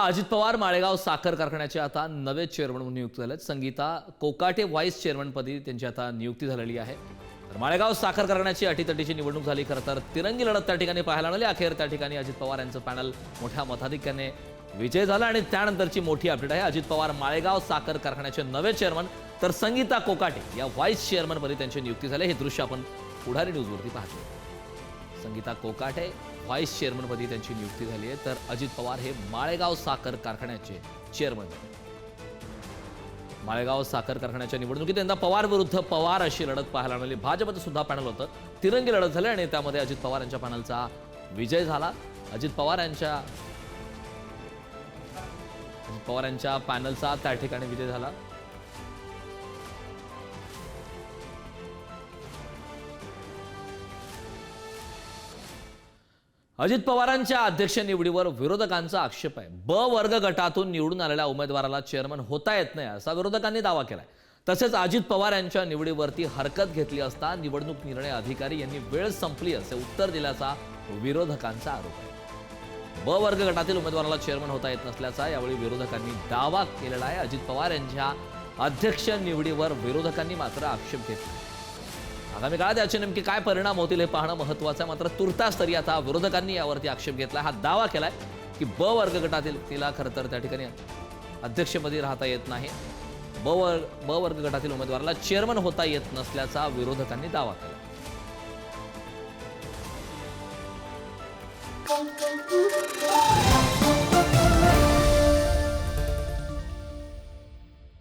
अजित पवार माळेगाव साखर कारखान्याचे आता नवे चेअरमन म्हणून नियुक्त झालेत। संगीता कोकाटे व्हाईस चेअरमनपदी त्यांची आता नियुक्ती झालेली आहे। तर माळेगाव साखर कारखान्याची अटीतटीची निवडणूक झाली। खरं तर तिरंगी लढत त्या ठिकाणी पाहायला मिळाली। अखेर त्या ठिकाणी अजित पवार यांचं पॅनल मोठ्या मताधिक्याने विजय झाला आणि त्यानंतरची मोठी अपडेट आहे। अजित पवार माळेगाव साखर कारखान्याचे नवे चेअरमन तर संगीता कोकाटे या व्हाईस चेअरमनपदी त्यांची नियुक्ती झाली। हे दृश्य आपण पुढारी न्यूजवरती पाहतो। संगीता कोकाटे व्हाईस चेअरमनपदी त्यांची नियुक्ती झाली आहे, तर अजित पवार हे माळेगाव साखर कारखान्याचे चेअरमन। माळेगाव साखर कारखान्याच्या निवडणुकीत यंदा पवार विरुद्ध पवार अशी लढत पाहायला मिळाली। भाजपचं सुद्धा पॅनल होतं, तिरंगी लढत झाली आणि त्यामध्ये अजित पवार यांच्या पॅनलचा विजय झाला। अजित पवार यांच्या पॅनलचा त्या ठिकाणी विजय झाला। अजित पवारांच्या अध्यक्ष निवडीवर विरोधकांचा आक्षेप आहे। ब वर्ग गटातून निवडून आलेल्या उमेदवाराला चेअरमन होता येत नाही असा विरोधकांनी दावा केलाय। तसेच अजित पवार यांच्या निवडीवरती हरकत घेतली असता निवडणूक निर्णय अधिकारी यांनी वेळ संपली असे उत्तर दिल्याचा विरोधकांचा आरोप आहे। ब वर्ग गटातील उमेदवाराला चेअरमन होता येत नसल्याचा यावेळी विरोधकांनी दावा केलेला आहे। अजित पवार यांच्या अध्यक्ष निवडीवर विरोधकांनी मात्र आक्षेप घेतला। आगामी काळात याचे नेमके काय परिणाम होतील हे पाहणं महत्त्वाचं आहे। मात्र तुर्तास तरी आता विरोधकांनी यावरती आक्षेप घेतला, हा दावा केलाय की ब वर्ग गटातील तिला खरं तर त्या ठिकाणी अध्यक्षपदी राहता येत नाही। ब वर्ग गटातील उमेदवाराला चेअरमन होता येत नसल्याचा विरोधकांनी दावा केला।